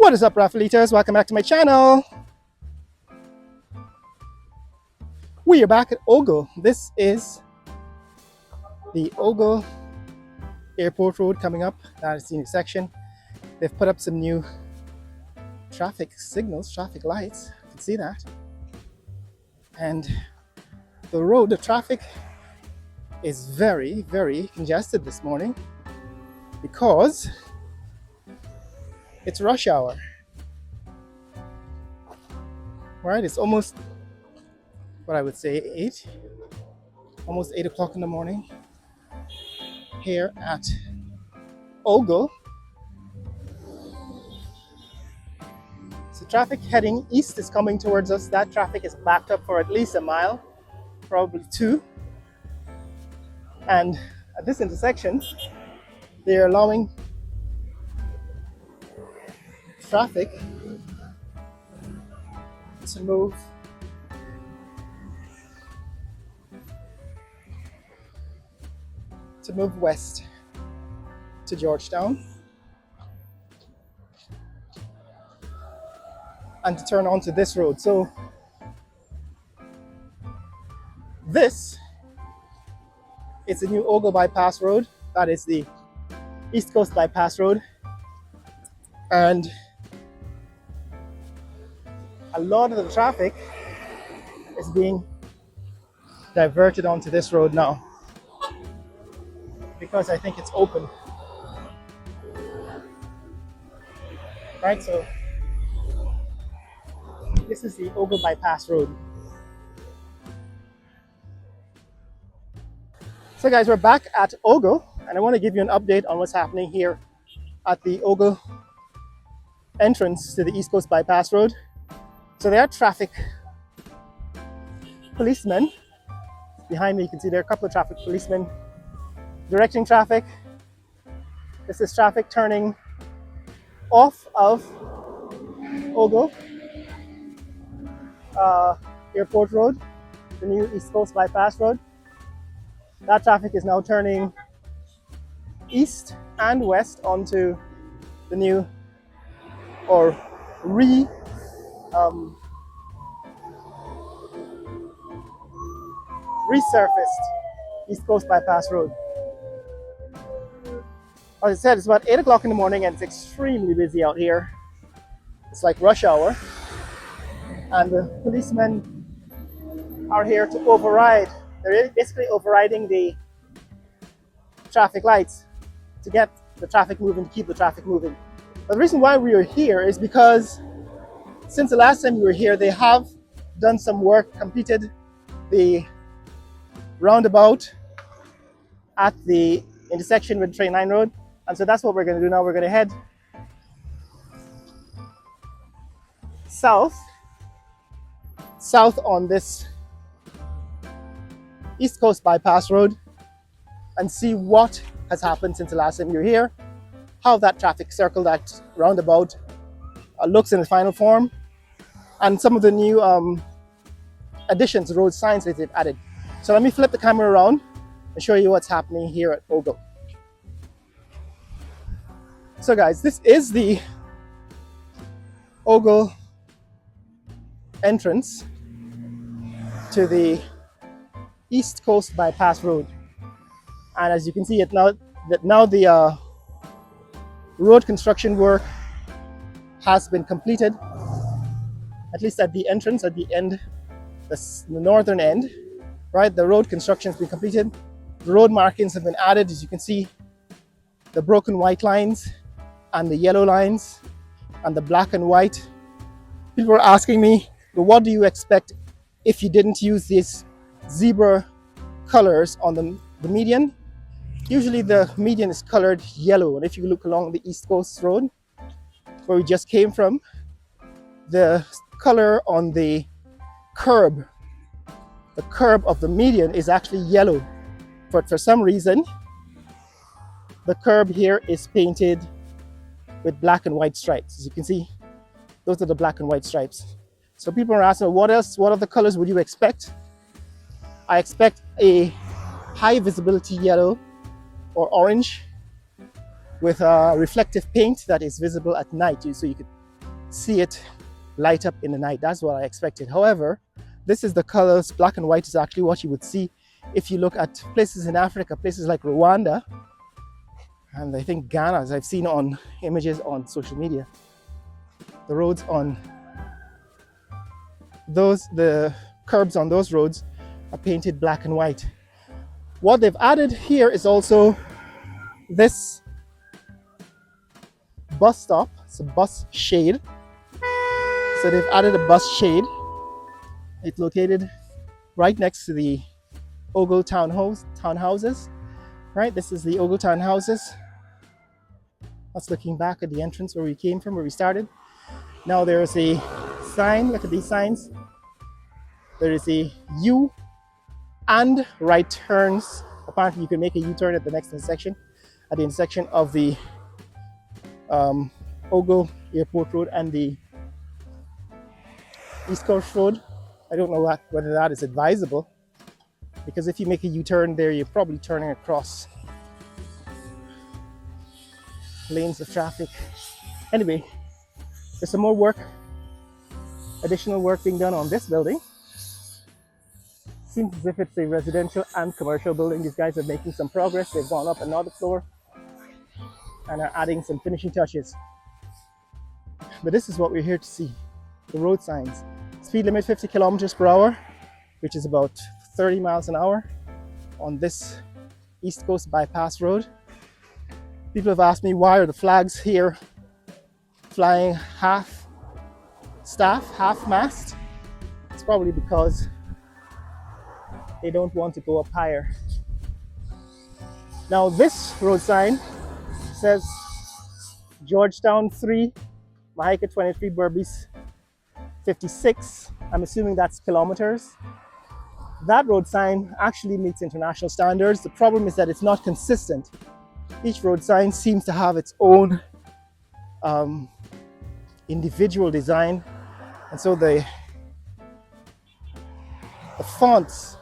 What is up, Raffleitos? Welcome back to my channel. We are back at Ogle. This is the Ogle Airport Road coming up. That is the intersection. They've put up some new traffic signals, traffic lights. You can see that. And the road, the traffic is very, very congested this morning because it's rush hour. Right, it's almost what I would say almost 8 o'clock in the morning here at Ogle. So traffic heading east is coming towards us. That traffic is backed up for at least a mile, probably 2. And at this intersection, they're allowing traffic to move west to Georgetown and to turn onto this road. So this is the new Ogle Bypass Road. That is the East Coast Bypass Road. And a lot of the traffic is being diverted onto this road now because I think it's open. Right, so this is the Ogle Bypass Road. So guys, we're back at Ogle and I want to give you an update on what's happening here at the Ogle entrance to the East Coast Bypass Road. So there are traffic policemen behind me. You can see there are a couple of traffic policemen directing traffic. This is traffic turning off of Ogle Airport Road, the new East Coast Bypass Road. That traffic is now turning east and west onto the new or resurfaced East Coast Bypass Road. As I said, it's about 8 o'clock in the morning and it's extremely busy out here. It's like rush hour. And the policemen are here to override. They're basically overriding the traffic lights to get the traffic moving, to keep the traffic moving. But the reason why we are here is because since the last time we were here, they have done some work, completed the roundabout at the intersection with Train 9 Road. And so that's what we're going to do now. We're going to head south on this East Coast Bypass Road and see what has happened since the last time you were here, how that traffic circle, that roundabout looks in the final form, and some of the new additions, road signs that they've added. So let me flip the camera around and show you what's happening here at Ogle. So guys, this is the Ogle entrance to the East Coast Bypass Road. And as you can see, now the road construction work has been completed, at least at the entrance, at the end, the northern end, right? The road construction has been completed. The road markings have been added. As you can see, the broken white lines and the yellow lines and the black and white. People were asking me, well, what do you expect if you didn't use these zebra colors on the median? Usually the median is colored yellow, and if you look along the East Coast Road where we just came from, the color on the curb of the median is actually yellow. But for some reason, the curb here is painted with black and white stripes. As you can see, those are the black and white stripes. So people are asking, what other colors would you expect? I expect a high visibility yellow or orange with a reflective paint that is visible at night, so you could see it light up in the night. That's what I expected. However, this is the colors. Black and white is actually what you would see if you look at places in Africa, places like Rwanda, and I think Ghana, as I've seen on images on social media. The roads on the curbs on those roads are painted black and white. What they've added here is also this bus stop. It's a bus shade. So they've added a bus shade. It's located right next to the Ogle townhouses. Right, this is the Ogle townhouses. That's looking back at the entrance where we came from, where we started. Now there is a sign. Look at these signs. There is a U and right turns. Apparently, you can make a U-turn at the next intersection, at the intersection of the Ogle Airport Road and the East Coast Road. I don't know whether that is advisable, because if you make a U-turn there, you're probably turning across lanes of traffic. Anyway, there's some more work, additional work being done on this building. Seems as if it's a residential and commercial building. These guys are making some progress. They've gone up another floor and are adding some finishing touches. But this is what we're here to see, the road signs. Speed limit 50 kilometers per hour, which is about 30 miles an hour on this East Coast Bypass Road. People have asked me, why are the flags here flying half staff, half mast? It's probably because they don't want to go up higher. Now this road sign says Georgetown 3, Mahika 23, Berbice 56. I'm assuming that's kilometers. That road sign actually meets international standards. The problem is that it's not consistent. Each road sign seems to have its own individual design, and so the fonts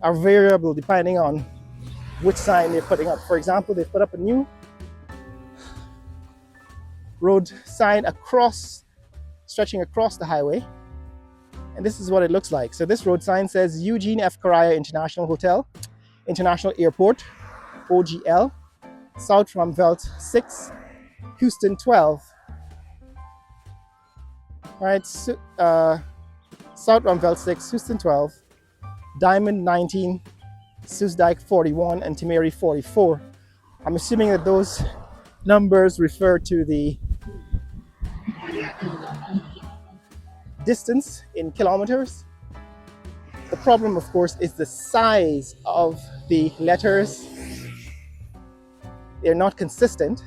are variable depending on which sign they're putting up. For example, they put up a new road sign stretching across the highway, and this is what it looks like. So this road sign says Eugene F. Correa International Airport, OGL, South Rumvelt 6, Houston 12. Right, South Rumvelt 6, Houston 12, Diamond 19, Soesdijk 41, and Timeri 44. I'm assuming that those numbers refer to the distance in kilometers. The problem, of course, is the size of the letters. They're not consistent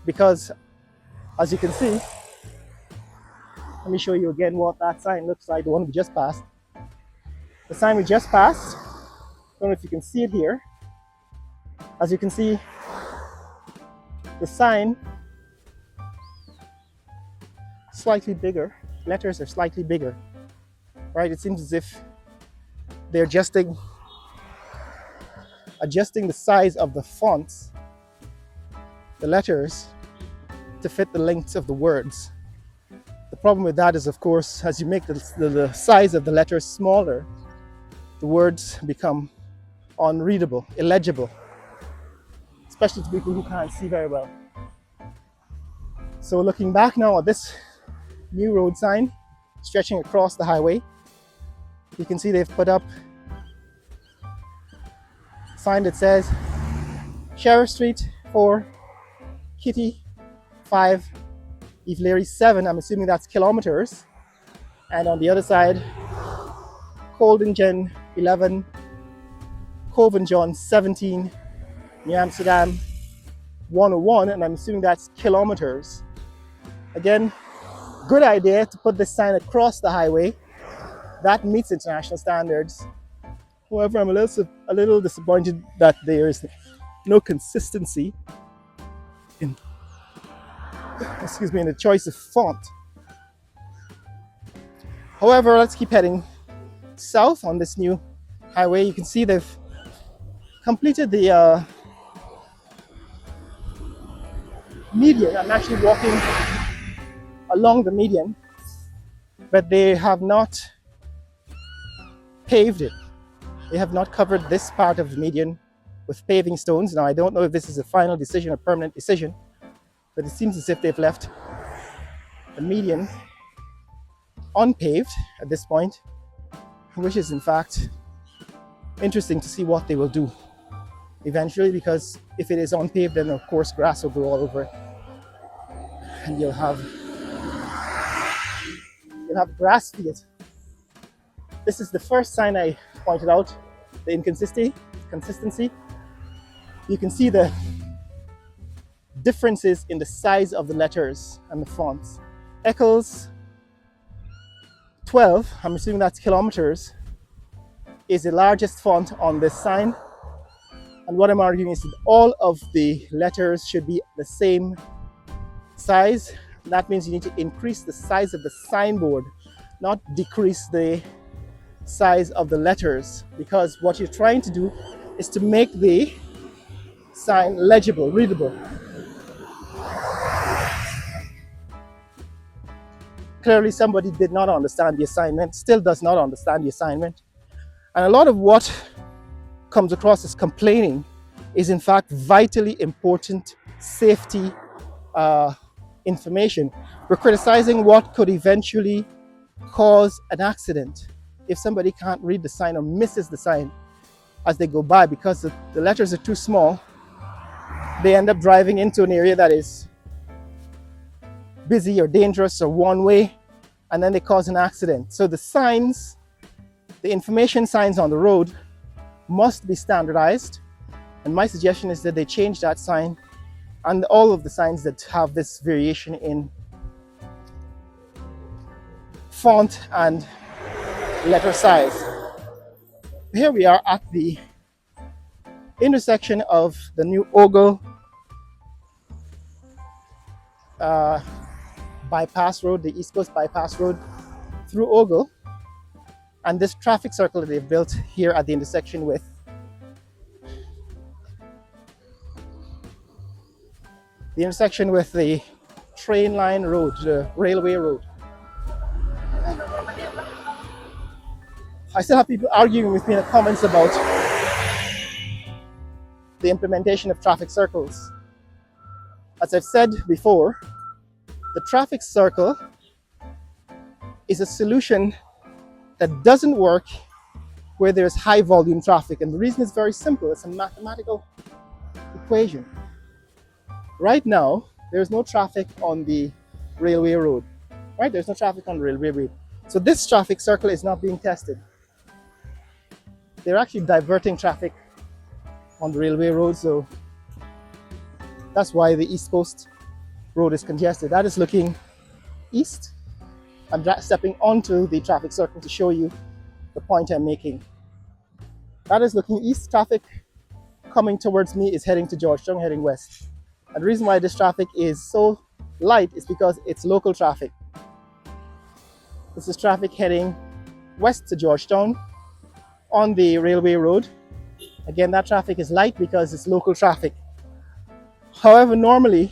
because, as you can see, let me show you again what that sign looks like, the one we just passed. The sign we just passed, I don't know if you can see it here. As you can see, the sign slightly bigger, letters are slightly bigger, right? It seems as if they're adjusting the size of the fonts, the letters, to fit the lengths of the words. The problem with that is, of course, as you make the size of the letters smaller, the words become unreadable, illegible, especially to people who can't see very well. So looking back now at this new road sign stretching across the highway, you can see they've put up a sign that says Sheriff Street 4, Kitty 5, Ivleri 7. I'm assuming that's kilometers. And on the other side, Coldingen 11, Covenjon 17, New Amsterdam 101, and I'm assuming that's kilometers. Again, good idea to put this sign across the highway. That meets international standards. However, I'm a little disappointed that there is no consistency in the choice of font. However, let's keep heading south on this new highway. You can see they've completed the median. I'm actually walking along the median, but they have not paved it. They have not covered this part of the median with paving stones. Now, I don't know if this is a final decision or permanent decision, but it seems as if they've left the median unpaved at this point, which is in fact interesting to see what they will do eventually, because if it is unpaved, then of course grass will grow all over it, and you'll have grass fields. This is the first sign I pointed out, the consistency. You can see the differences in the size of the letters and the fonts. Eccles 12, I'm assuming that's kilometers, is the largest font on this sign. And what I'm arguing is that all of the letters should be the same size. That means you need to increase the size of the signboard, not decrease the size of the letters, because what you're trying to do is to make the sign legible, readable. Clearly somebody did not understand the assignment, still does not understand the assignment. And a lot of what comes across as complaining is in fact vitally important safety information. We're criticizing what could eventually cause an accident if somebody can't read the sign or misses the sign as they go by because the letters are too small. They end up driving into an area that is busy or dangerous or one way, and then they cause an accident. So the signs, the information signs on the road must be standardized, and my suggestion is that they change that sign and all of the signs that have this variation in font and letter size. Here we are at the intersection of the new Ogle bypass road, the East Coast bypass road through Ogle, and this traffic circle that they've built here at the intersection with the train line road, the railway road. I still have people arguing with me in the comments about the implementation of traffic circles. As I've said before, the traffic circle is a solution that doesn't work where there's high volume traffic. And the reason is very simple. It's a mathematical equation. Right now, there's no traffic on the railway road. Right? There's no traffic on the railway road. So this traffic circle is not being tested. They're actually diverting traffic on the railway road, so that's why the East Coast road is congested. That is looking east. I'm stepping onto the traffic circle to show you the point I'm making. That is looking east. Traffic coming towards me is heading to Georgetown, heading west. And the reason why this traffic is so light is because it's local traffic. This is traffic heading west to Georgetown on the railway road. Again, that traffic is light because it's local traffic. However, normally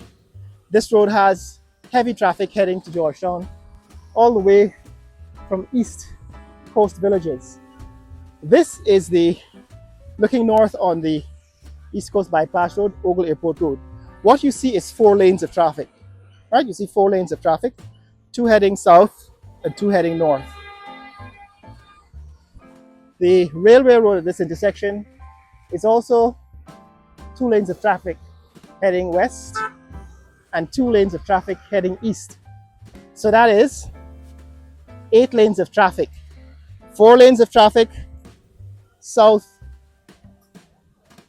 this road has heavy traffic heading to Georgetown all the way from East Coast villages. This is the looking north on the East Coast bypass road, Ogle Airport Road. What you see is 4 lanes of traffic, right? You see 4 lanes of traffic, 2 heading south and 2 heading north. The railway road at this intersection is also 2 lanes of traffic heading west and 2 lanes of traffic heading east. So that is 8 lanes of traffic. 4 lanes of traffic south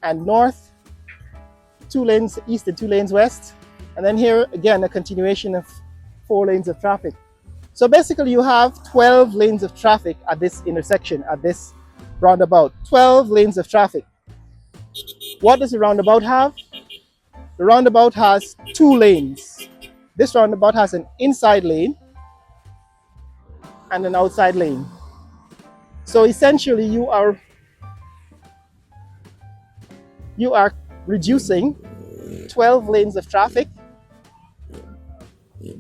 and north, 2 lanes east and 2 lanes west, and then here again a continuation of 4 lanes of traffic. So basically you have 12 lanes of traffic at this intersection, at this roundabout. 12 lanes of traffic. What does the roundabout have? The roundabout has 2 lanes. This roundabout has an inside lane and an outside lane. So essentially you are reducing 12 lanes of traffic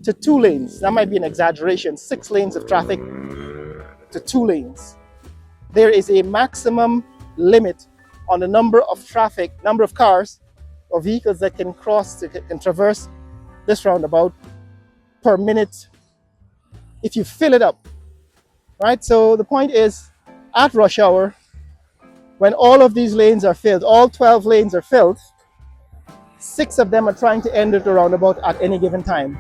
to 2 lanes. That might be an exaggeration. 6 lanes of traffic to 2 lanes. There is a maximum limit on the number of cars or vehicles that can traverse this roundabout per minute if you fill it up, right? So the point is, at rush hour, when all of these lanes are filled, all 12 lanes are filled, 6 of them are trying to enter the roundabout at any given time,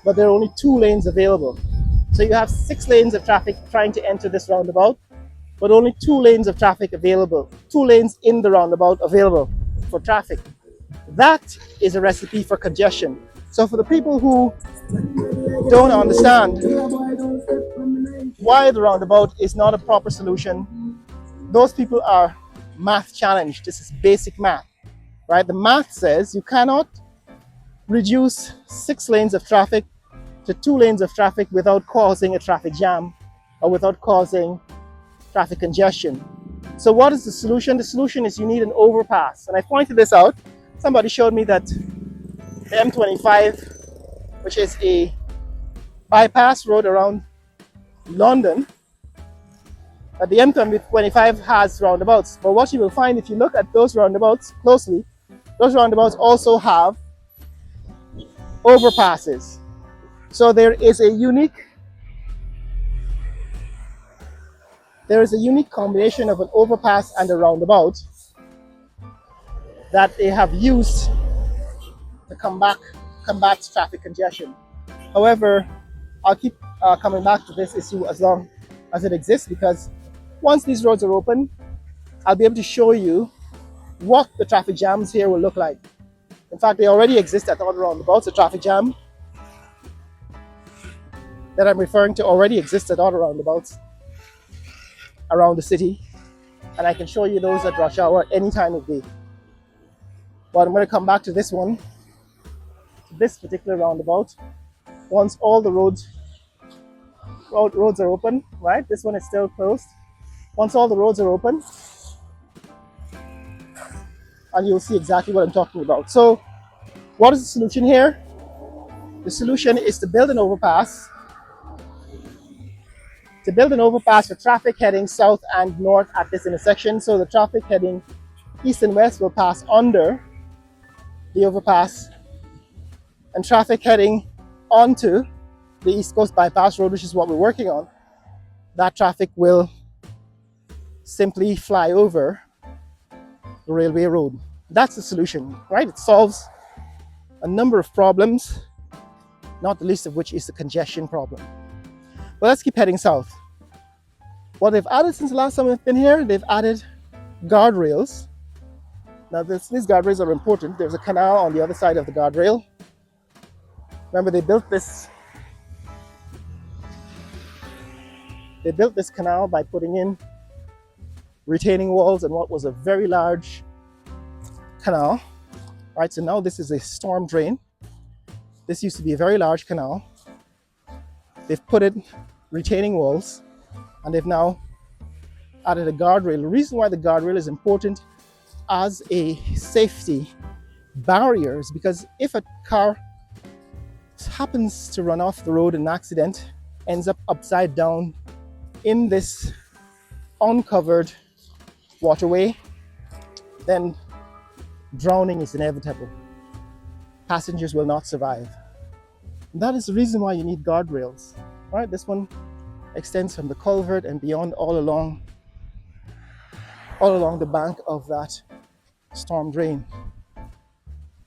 but there are only 2 lanes available. So you have 6 lanes of traffic trying to enter this roundabout, but only 2 lanes of traffic available, 2 lanes in the roundabout available for traffic. That is a recipe for congestion. So for the people who don't understand why the roundabout is not a proper solution, those people are math challenged. This is basic math, right? The math says you cannot reduce 6 lanes of traffic to 2 lanes of traffic without causing a traffic jam or without causing traffic congestion. So what is the solution? The solution is you need an overpass. And I pointed this out. Somebody showed me that the M25, which is a bypass road around London, that the M25 has roundabouts. But what you will find if you look at those roundabouts closely, those roundabouts also have overpasses. So there is a unique combination of an overpass and a roundabout that they have used to combat traffic congestion. However, I'll keep coming back to this issue as long as it exists, because once these roads are open, I'll be able to show you what the traffic jams here will look like. In fact, they already exist at all roundabouts. The traffic jam that I'm referring to already exists at all roundabouts around the city, and I can show you those at rush hour any time of day. But I'm going to come back to this one, this particular roundabout, once all the roads are open, right? This one is still closed. Once all the roads are open, and you'll see exactly what I'm talking about. So what is the solution here? The solution is to build an overpass. For traffic heading south and north at this intersection. So the traffic heading east and west will pass under the overpass, and traffic heading onto the East Coast Bypass Road, which is what we're working on, that traffic will simply fly over the railway road. That's the solution, right? It solves a number of problems, not the least of which is the congestion problem. But let's keep heading south. What they've added since the last time I've been here, they've added guardrails. Now these guardrails are important. There's a canal on the other side of the guardrail. Remember, they built this canal by putting in retaining walls and what was a very large canal. Right, so now this is a storm drain. This used to be a very large canal. They've put in retaining walls, and they've now added a guardrail. The reason why the guardrail is important as a safety barrier is because if a car happens to run off the road in an accident, ends up upside down in this uncovered waterway, then drowning is inevitable. Passengers will not survive. And that is the reason why you need guardrails. Right? This one extends from the culvert and beyond all along the bank of that storm drain.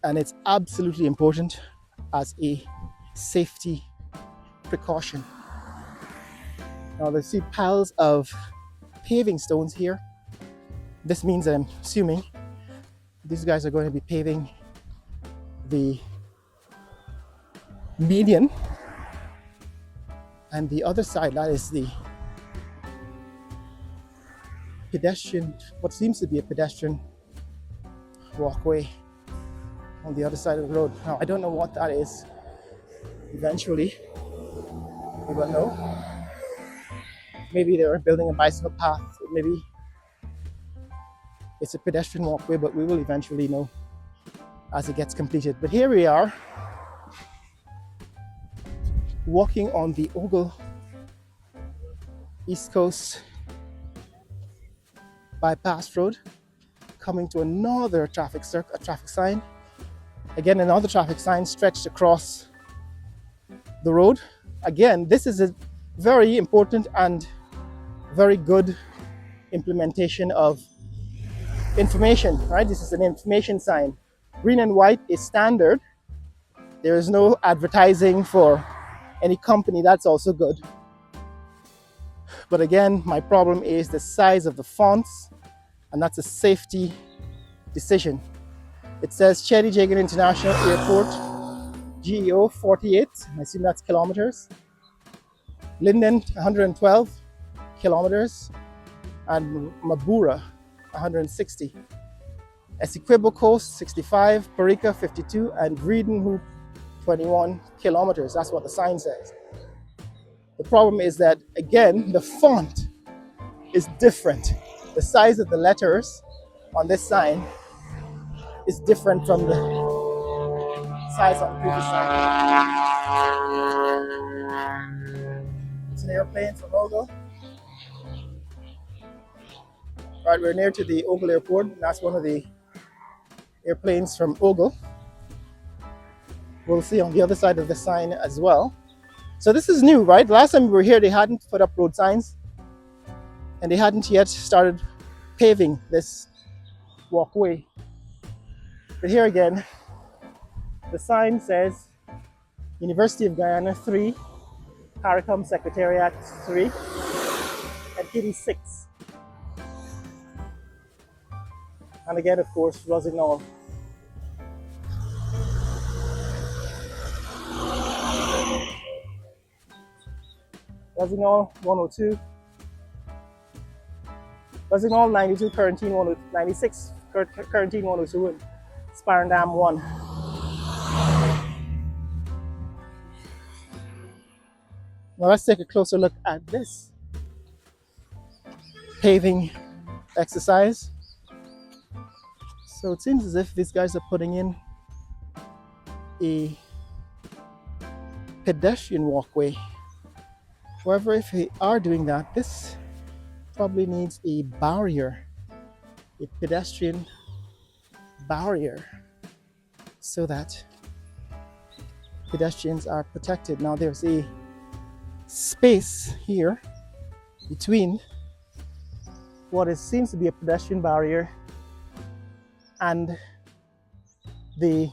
And it's absolutely important as a safety precaution. Now there's see piles of paving stones here. This means that I'm assuming these guys are going to be paving the median, and the other side, that is the pedestrian, what seems to be a pedestrian walkway on the other side of the road. Now I don't know what that is. Eventually we will know. Maybe they were building a bicycle path, maybe it's a pedestrian walkway, but we will eventually know as it gets completed. But here we are walking on the Ogle East Coast Bypass Road, coming to another traffic sign. Again, another traffic sign stretched across the road. Again, this is a very important and very good implementation of information, right? This is an information sign. Green and white is standard. There is no advertising for any company. That's also good. But again, my problem is the size of the fonts, and that's a safety decision. It says Cheddi Jagan International Airport, GEO 48, I assume that's kilometers. Linden 112 kilometers, and Mabura 160. Essequibo Coast 65, Parika 52, and Vreden Hoop 21 kilometers. That's what the sign says. The problem is that, again, the font is different. The size of the letters on this sign is different from the size on the previous sign. It's an airplane from Ogle. Right, we're near to the Ogle Airport, and that's one of the airplanes from Ogle. We'll see on the other side of the sign as well. So this is new, right? Last time we were here, they hadn't put up road signs, and they hadn't yet started paving this walkway. But here again, the sign says University of Guyana 3, CARICOM Secretariat 3, and Kitty 6. And again, of course, Rossignol. Rossignol 102. Rossignol 92, Quarantine 196, Quarantine 102, and Sparendam 1. Now let's take a closer look at this paving exercise. So it seems as if these guys are putting in a pedestrian walkway. However, if they are doing that, this probably needs a barrier, a pedestrian barrier, so that pedestrians are protected. Now there's a space here between what seems to be a pedestrian barrier and the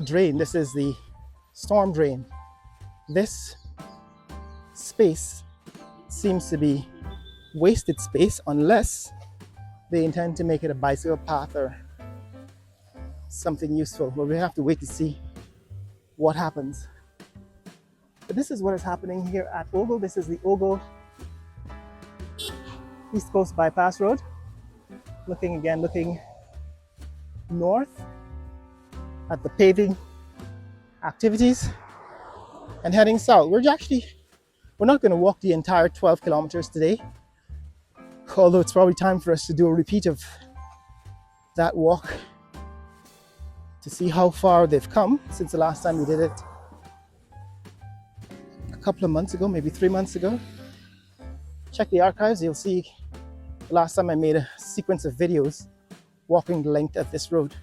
drain. This is the storm drain. This space seems to be wasted space unless they intend to make it a bicycle path or something useful. But we have to wait to see what happens. But this is what is happening here at Ogle. This is the Ogle East Coast Bypass Road. Looking north at the paving activities and heading south. We're not going to walk the entire 12 kilometers today, although it's probably time for us to do a repeat of that walk to see how far they've come since the last time we did it a couple of months ago, maybe 3 months ago. Check the archives, you'll see the last time I made a sequence of videos walking the length of this road.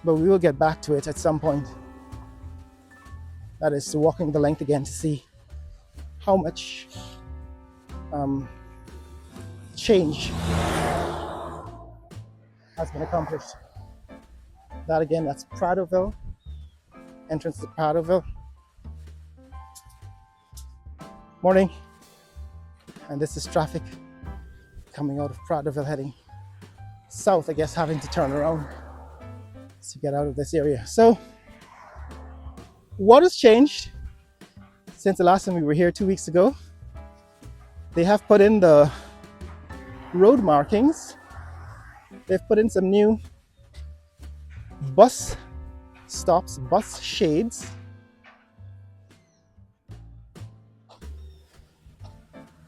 But we will get back to it at some point. That is, to walking the length again to see how much change has been accomplished. That again, that's Pradoville, entrance to Pradoville. Morning. And this is traffic coming out of Pradoville heading south, I guess, having to turn around to get out of this area. So what has changed since the last time we were here 2 weeks ago? They have put in the road markings. They've put in some new bus stops, bus shades.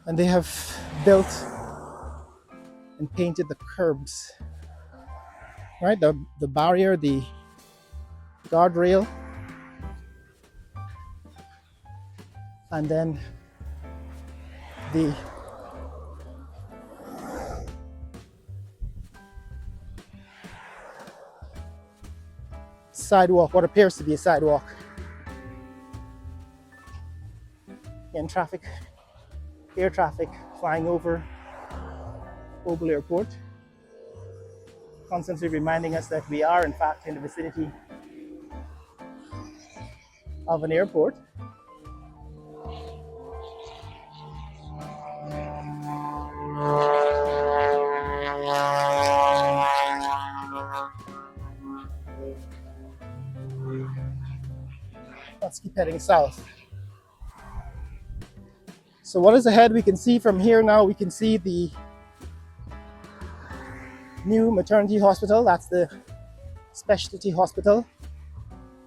And they have built and painted the curbs. right? The barrier, the guardrail, and then the sidewalk, what appears to be a sidewalk. And traffic, air traffic flying over Ogle Airport, constantly reminding us that we are in fact in the vicinity of an airport. Let's keep heading south. So what is ahead? We can see from here now, we can see the new maternity hospital. That's the specialty hospital.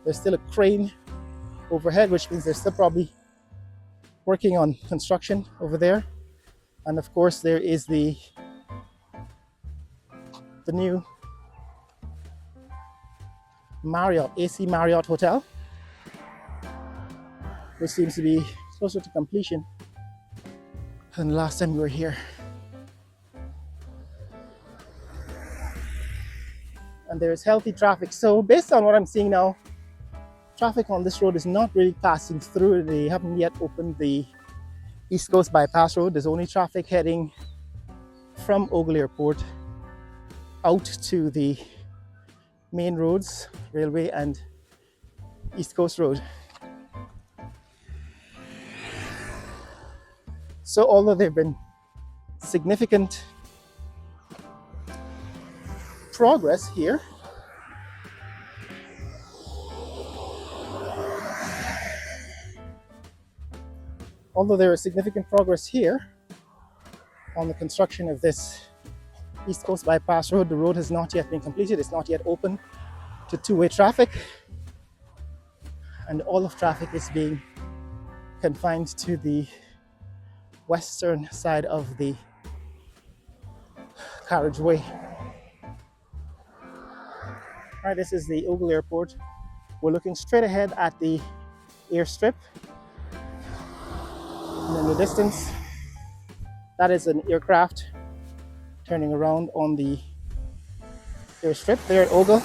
There's still a crane overhead, which means they're still probably working on construction over there. And of course, there is the new Marriott, AC Marriott Hotel, which seems to be closer to completion than the last time we were here. And there is healthy traffic. So based on what I'm seeing now, traffic on this road is not really passing through. They haven't yet opened the East Coast Bypass Road. There's only traffic heading from Ogle Airport out to the main roads, Railway and East Coast Road. So although there have been significant progress here, on the construction of this East Coast Bypass Road, the road has not yet been completed. It's not yet open to two-way traffic, and all of traffic is being confined to the western side of the carriageway. All right, this is the Ogle Airport. We're looking straight ahead at the airstrip. And in the distance, that is an aircraft turning around on the airstrip there at Ogle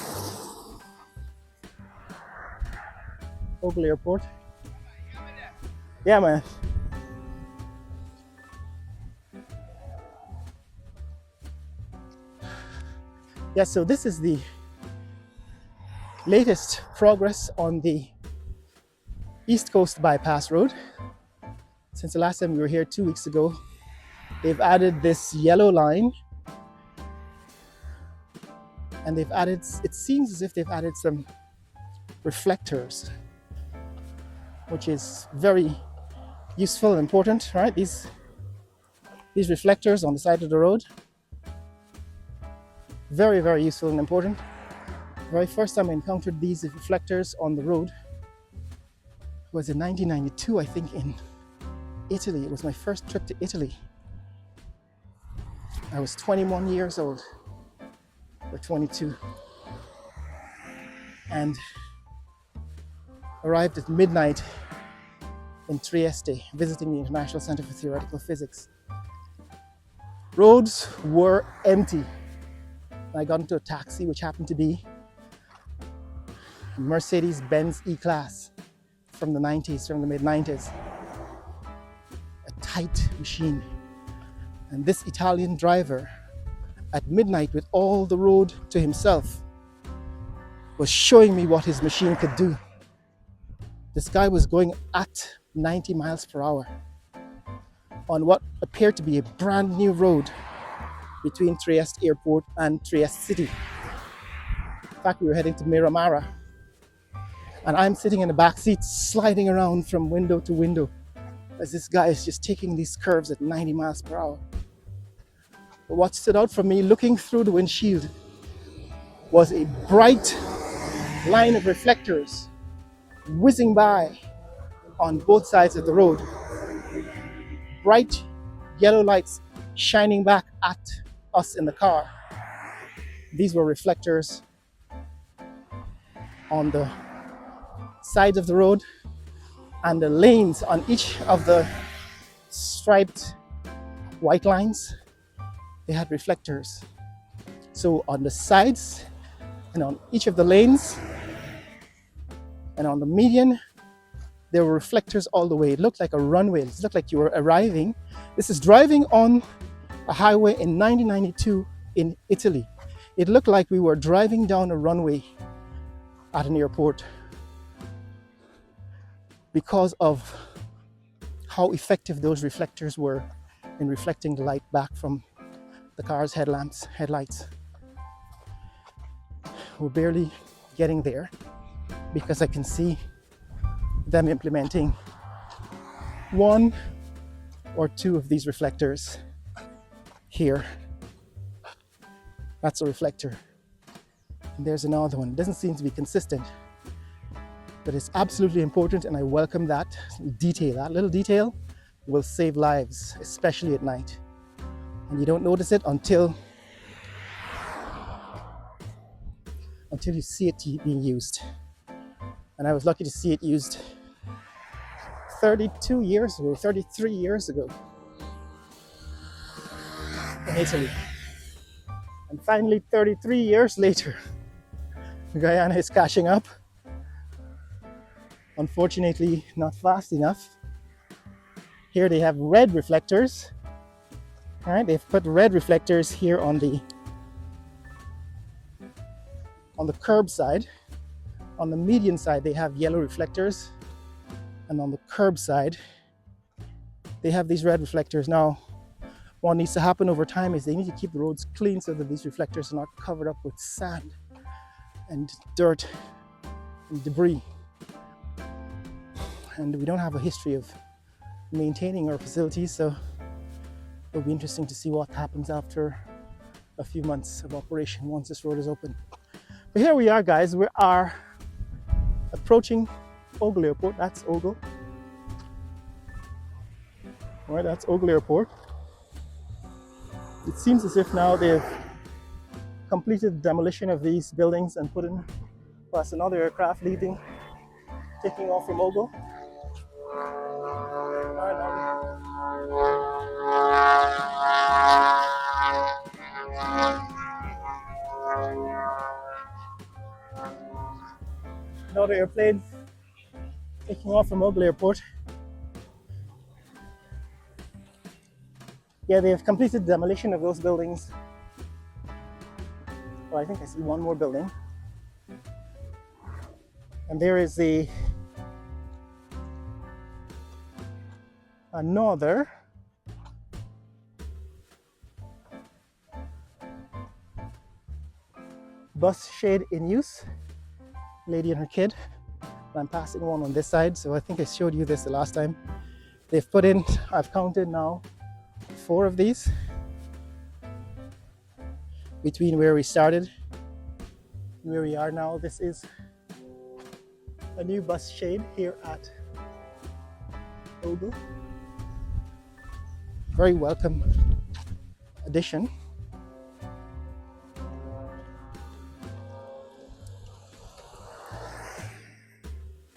Airport. Yeah, man. Yeah, so this is the latest progress on the East Coast Bypass Road. Since the last time we were here 2 weeks ago, they've added this yellow line, and they've added, it seems as if they've added some reflectors, which is very useful and important, right? These reflectors on the side of the road, very, very useful and important. The very first time I encountered these reflectors on the road was in 1992, I think, in Italy. It was my first trip to Italy. I was 21 years old, or 22, and arrived at midnight in Trieste, visiting the International Center for Theoretical Physics. Roads were empty. I got into a taxi, which happened to be a Mercedes-Benz E-Class from the mid-90s. A tight machine. And this Italian driver, at midnight with all the road to himself, was showing me what his machine could do. This guy was going at 90 miles per hour on what appeared to be a brand new road between Trieste Airport and Trieste City. In fact, we were heading to Miramara, and I'm sitting in the back seat, sliding around from window to window as this guy is just taking these curves at 90 miles per hour. But what stood out for me looking through the windshield was a bright line of reflectors whizzing by on both sides of the road. Bright yellow lights shining back at us in the car. These were reflectors on the sides of the road, and the lanes on each of the striped white lines, they had reflectors. So on the sides and on each of the lanes and on the median, there were reflectors all the way. It looked like a runway. It looked like you were arriving. This is driving on a highway in 1992 in Italy. It looked like we were driving down a runway at an airport because of how effective those reflectors were in reflecting the light back from the car's headlights. We're barely getting there because I can see them implementing one or two of these reflectors here. That's a reflector. And there's another one. It doesn't seem to be consistent, but it's absolutely important, and I welcome that detail. That little detail will save lives, especially at night. And you don't notice it until you see it being used. And I was lucky to see it used 33 years ago in Italy. And finally, 33 years later, Guyana is catching up. Unfortunately, not fast enough. Here they have red reflectors. All right, they've put red reflectors here on the curb side. On the median side, they have yellow reflectors. And on the curb side, they have these red reflectors. Now, what needs to happen over time is they need to keep the roads clean so that these reflectors are not covered up with sand and dirt and debris. And we don't have a history of maintaining our facilities, so it'll be interesting to see what happens after a few months of operation once this road is open. But here we are, guys. We are approaching Ogle Airport. That's Ogle. All right, that's Ogle Airport. It seems as if now they've completed the demolition of these buildings and put in, plus another aircraft taking off from Ogle. Another airplane taking off from Ogle Airport. Yeah, they've completed the demolition of those buildings. Well, I think I see one more building. And there is another bus shade in use. Lady and her kid. I'm passing one on this side, so I think I showed you this the last time. They've put in, I've counted now, 4 of these between where we started and where we are now. This is a new bus shade here at Ogle. Very welcome addition.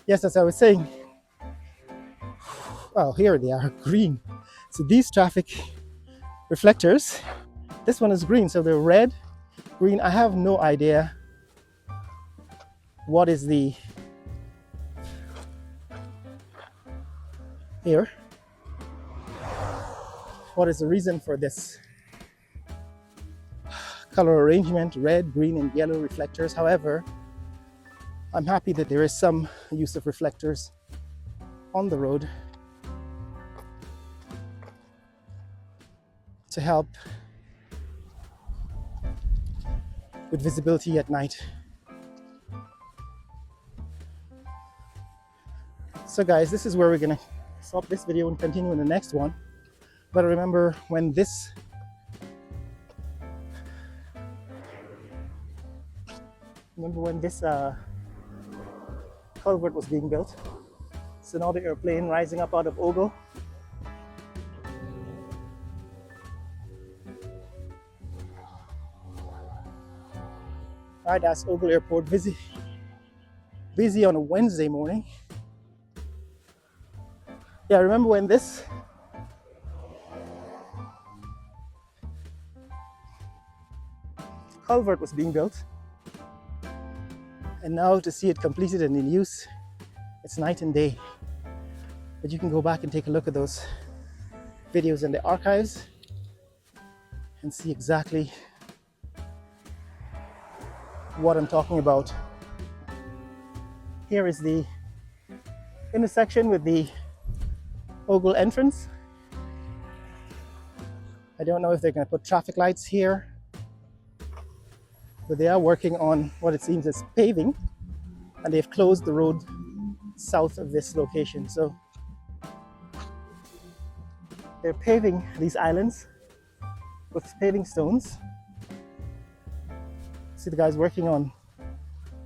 Yes, as I was saying, oh, here they are, green. So these traffic reflectors, this one is green, so they're red, green. I have no idea what is the here. What is the reason for this color arrangement, red, green, and yellow reflectors? However, I'm happy that there is some use of reflectors on the road to help with visibility at night. So guys, this is where we're gonna stop this video and continue in the next one. But remember when this culvert was being built. So now the airplane rising up out of Ogle. Right, that's Ogle Airport, busy on a Wednesday morning. Yeah, I remember when this culvert was being built, and now to see it completed and in use, it's night and day. But you can go back and take a look at those videos in the archives and see exactly what I'm talking about. Here is the intersection with the Ogle entrance. I don't know if they're going to put traffic lights here, but they are working on what it seems is paving, and they've closed the road south of this location. So they're paving these islands with paving stones. See the guys working on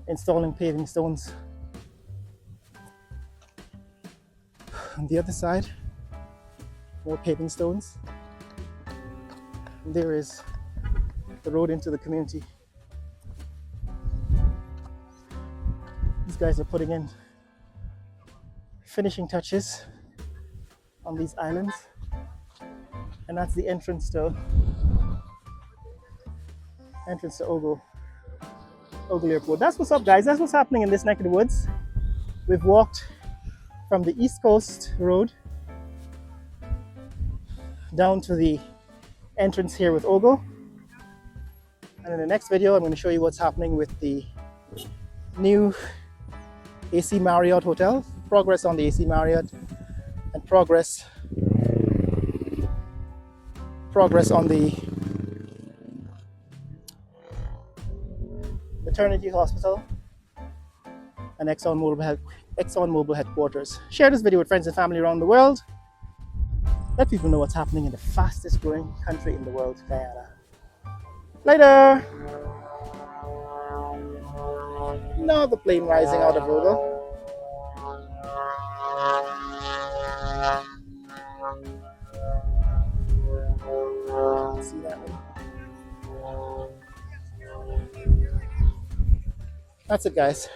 installing paving stones. On the other side, more paving stones. And there is the road into the community. These guys are putting in finishing touches on these islands. And that's the entrance to Ogle Airport. That's what's up, guys. That's what's happening in this neck of the woods. We've walked from the East Coast Road down to the entrance here with Ogle. And in the next video, I'm going to show you what's happening with the new AC Marriott Hotel, progress on the AC Marriott, and progress on the maternity hospital and ExxonMobil headquarters. Share this video with friends and family around the world. Let people know what's happening in the fastest growing country in the world, Guyana. Later! Now the plane rising out of Ogle. See that one? That's it, guys.